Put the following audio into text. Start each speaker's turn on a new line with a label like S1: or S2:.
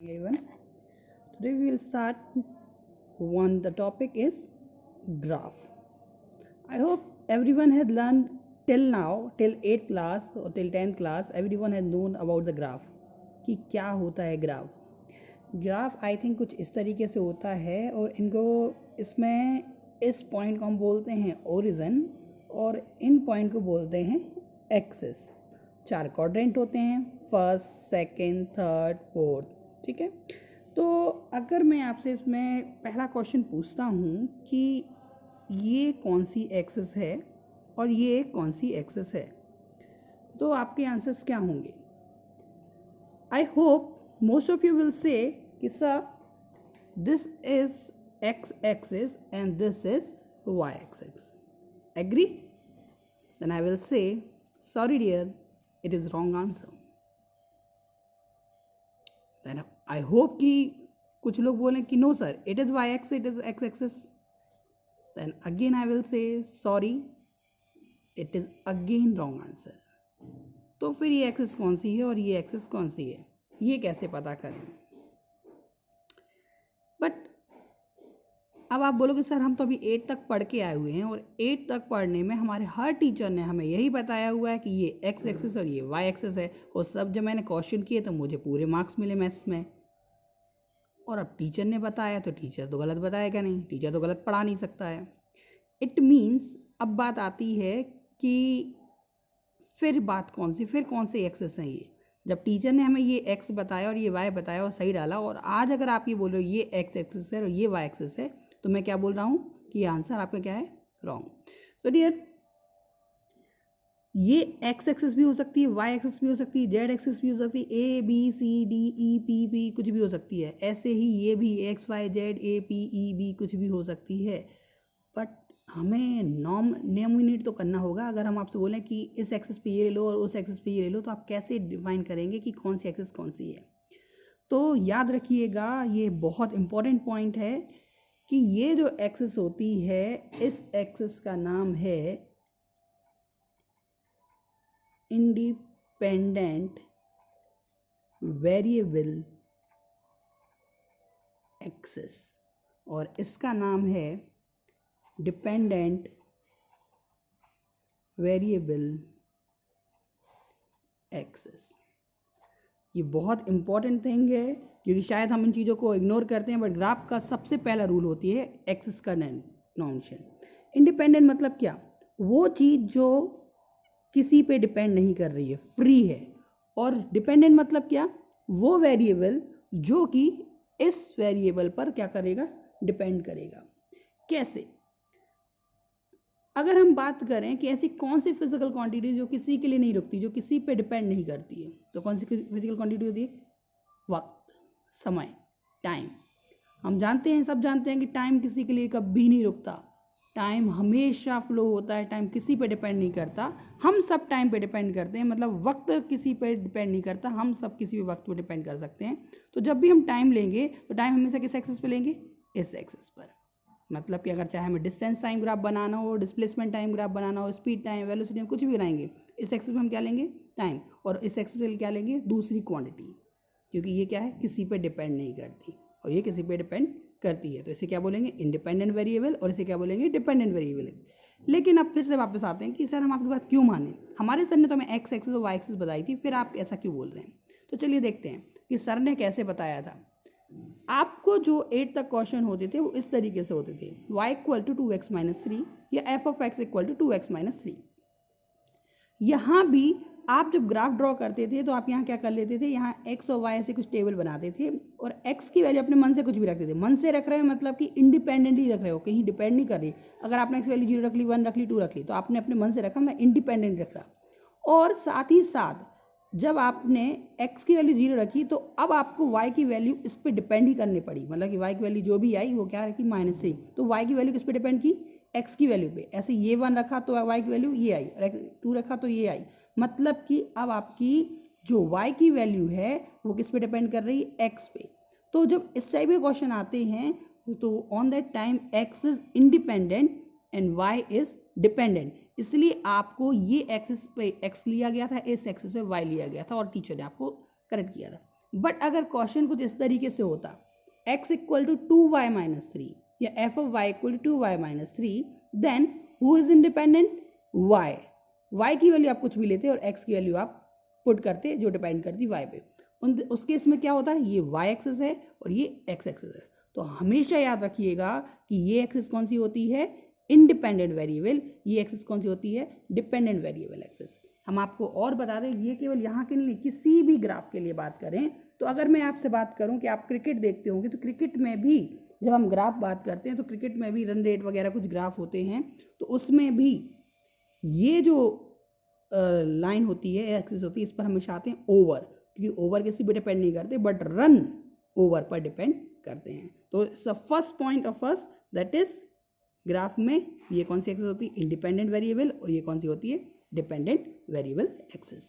S1: Everyone. Today we will start one. The topic is graph. I hope everyone has learned till now, till 8th class or till 10th class, everyone has known about the graph. कि क्या होता है graph I think कुछ इस तरीके से होता है और इनको इसमें इस पॉइंट को हम बोलते हैं ओरिजिन और इन पॉइंट को बोलते हैं एक्सिस। 4 क्वाड्रेंट होते हैं, फर्स्ट, सेकंड, थर्ड, फोर्थ। ठीक है, तो अगर मैं आपसे इसमें पहला क्वेश्चन पूछता हूँ कि ये कौन सी एक्सिस है और ये कौन सी एक्सिस है, तो आपके आंसर्स क्या होंगे? I hope most of you will say कि sir this is x axis and this is y axis. Agree? Then I will say sorry dear, it is wrong answer. Then I hope कि कुछ लोग बोलें कि no sir it is y axis, it is x axis. Then again I will say sorry, it is again wrong answer. तो फिर ये axis कौन सी है और ये एक्सिस कौन सी है, ये कैसे पता करें? बट अब आप बोलोगे सर हम तो अभी 8 तक पढ़ के आए हुए हैं और 8 तक पढ़ने में हमारे हर टीचर ने हमें यही बताया हुआ है कि ये एक्स एक्सिस और ये वाई एक्सिस है, और सब जब मैंने क्वेश्चन किए तो मुझे पूरे मार्क्स मिले मैथ्स में। और अब टीचर ने बताया तो टीचर तो गलत बताएगा नहीं, टीचर तो गलत पढ़ा नहीं सकता है। इट मीन्स अब बात आती है कि फिर बात कौन सी, फिर कौन से एक्सिस हैं ये? जब टीचर ने हमें ये एक्स बताया और ये वाई बताया और सही डाला, और आज अगर आप ये बोल रहे हो ये एक्स एक्सिस है और ये वाई एक्सिस है, तो मैं क्या बोल रहा हूँ कि ये आंसर आपका क्या है? रॉन्ग। सो डियर, ये एक्स एक्सिस भी हो सकती है, वाई एक्सिस भी हो सकती है, जेड एक्सिस भी हो सकती है, A B C D E P P कुछ भी हो सकती है। ऐसे ही ये भी X Y Z A P E B कुछ भी हो सकती है। बट हमें नॉमिनेट तो करना होगा। अगर हम आपसे बोलें कि इस एक्सिस पे ये ले लो और उस एक्सिस पे ये ले लो, तो आप कैसे डिफाइन करेंगे कि कौन सी एक्सिस कौन सी है? तो याद रखिएगा, ये बहुत इंपॉर्टेंट पॉइंट है कि ये जो एक्सिस होती है, इस एक्सिस का नाम है इंडिपेंडेंट वेरिएबल एक्सिस और इसका नाम है डिपेंडेंट वेरिएबल एक्सिस। ये बहुत इंपॉर्टेंट थिंग है क्योंकि शायद हम इन चीज़ों को इग्नोर करते हैं, बट ग्राफ का सबसे पहला रूल होती है एक्सिस का नॉमिनेशन। इंडिपेंडेंट मतलब क्या? वो चीज़ जो किसी पे डिपेंड नहीं कर रही है, फ्री है। और डिपेंडेंट मतलब क्या? वो वेरिएबल जो कि इस वेरिएबल पर क्या करेगा? डिपेंड करेगा। कैसे? अगर हम बात करें कि ऐसी कौन सी फिजिकल क्वांटिटी जो किसी के लिए नहीं रुकती, जो किसी पे डिपेंड नहीं करती है, तो कौन सी फिजिकल क्वांटिटी होती है? वक्त, समय, टाइम। हम जानते हैं, सब जानते हैं कि टाइम किसी के लिए कभी नहीं रुकता। टाइम हमेशा फ्लो होता है, टाइम किसी पे डिपेंड नहीं करता। हम सब टाइम पे डिपेंड करते हैं, मतलब वक्त किसी पे डिपेंड नहीं करता, हम सब किसी भी वक्त पे डिपेंड कर सकते हैं। तो जब भी हम टाइम लेंगे तो टाइम हमेशा किस एक्सिस पे लेंगे? इस एक्सिस पर। मतलब कि अगर चाहे हमें डिस्टेंस टाइम ग्राफ बनाना हो, डिस्प्लेसमेंट टाइम ग्राफ बनाना हो, स्पीड टाइम, वेलोसिटी कुछ भी बनाएंगे, इस एक्सिस पे हम क्या लेंगे? टाइम। और इस एक्सिस पे क्या लेंगे? दूसरी क्वांटिटी, क्योंकि ये क्या है? किसी पे डिपेंड नहीं करती और ये किसी पे डिपेंड करती है। तो इसे क्या बोलेंगे? इंडिपेंडेंट वेरिएबल, और इसे क्या बोलेंगे? Dependent variable. लेकिन अब फिर से वापस आते हैं कि सर हम आपकी बात क्यों माने? हमारे सर ने तो हमें एक्स एक्सिस और वाई एक्सिस बताई थी, फिर आप ऐसा क्यों बोल रहे हैं? तो चलिए देखते हैं कि सर ने कैसे बताया था। आपको जो 8 तक क्वेश्चन होते थे वो इस तरीके से होते थे, y equal to 2x minus 3 या f of x equal to 2x minus 3। यहाँ भी आप जब ग्राफ ड्रॉ करते थे तो आप यहाँ क्या कर लेते थे? यहाँ x और y ऐसे कुछ टेबल बनाते थे और x की वैल्यू अपने मन से कुछ भी रखते थे। मन से रख रहे हो मतलब कि इंडिपेंडेंटली रख रहे हो, कहीं डिपेंड नहीं कर रही। अगर आपने x वैल्यू 0 रख ली, 1 रख ली, 2 रख ली, तो आपने अपने मन से रखा, मैं इंडिपेंडेंट रख रहा। और साथ ही साथ जब आपने x की वैल्यू 0 रखी तो अब आपको y की वैल्यू इस पर डिपेंड ही करनी पड़ी, मतलब कि y की वैल्यू जो भी आई वो क्या रखी? -3। तो y की वैल्यू किस पे डिपेंड की? x की वैल्यू पे। ऐसे ये 1 रखा तो y की वैल्यू ये आई, और 2 रखा तो ये आई। मतलब कि अब आपकी जो y की वैल्यू है वो किस पे डिपेंड कर रही है? x पे। तो जब इस टाइप के क्वेश्चन आते हैं तो on that time x is independent and y is dependent, इसलिए आपको ये एक्सिस पे x लिया गया था, इस एक्सिस पे y लिया गया था और टीचर ने आपको करेक्ट किया था। बट अगर क्वेश्चन कुछ इस तरीके से होता x इक्वल टू 2y-3 या f of y equal to 2y-3, then who is independent? y की वैल्यू आप कुछ भी लेते और x की वैल्यू आप पुट करते जो डिपेंड करती y पे। उस केस में क्या होता है, ये y एक्सिस है और ये x एक्सिस है। तो हमेशा याद रखिएगा कि ये एक्सिस कौन सी होती है? Independent variable. ये एक्सिस कौन सी होती है? Dependent variable axis. हम आपको और बता दें, ये केवल यहाँ के लिए, किसी भी ग्राफ के लिए बात करें तो अगर मैं आपसे बात करूं कि आप क्रिकेट देखते होंगे तो क्रिकेट में भी जब हम ग्राफ बात करते हैं तो क्रिकेट में भी रन रेट वगैरह कुछ ग्राफ होते हैं, तो उसमें भी ये जो लाइन होती है, एक्सिस होती है, इस पर हमेशा आते हैं ओवर, क्योंकि ओवर किसी पर डिपेंड नहीं करते बट रन ओवर पर डिपेंड करते हैं। तो first point of us that is graph में ये कौन सी एक्सिस होती है? Independent variable. और ये कौन सी होती है? Dependent variable axis.